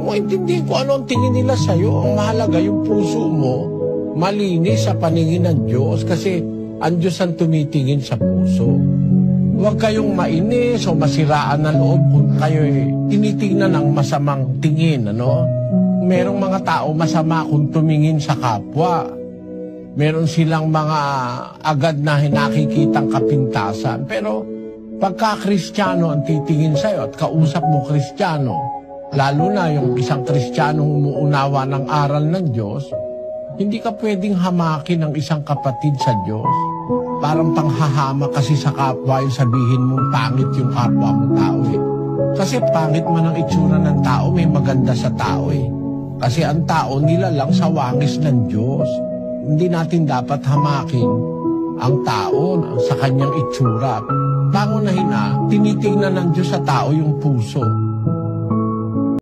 mo intindihin kung ano ang tingin nila sa'yo. Ang mahalaga yung puso mo, malinis sa paningin ng Diyos kasi ang Diyos ang tumitingin sa puso. Huwag kayong mainis o masiraan ng loob kung kayo tinitingnan ng masamang tingin, ano? Merong mga tao masama kung tumingin sa kapwa. Meron silang mga agad na nakikitang kapintasan. Pero pagka Kristiyano ang titingin sa'yo at kausap mo Kristiyano, lalo na yung isang Kristiyanong umuunawa ng aral ng Diyos, hindi ka pwedeng hamakin ng isang kapatid sa Diyos. Parang panghahama kasi sa kapwa yung sabihin mong pangit yung kapwa mong tao eh. Kasi pangit man ang itsura ng tao, may maganda sa tao eh. Kasi ang tao nila lang sa wangis ng Diyos. Hindi natin dapat hamakin ang tao sa kanyang itsura. Pangunahin na, tinitingnan ng Diyos sa tao yung puso.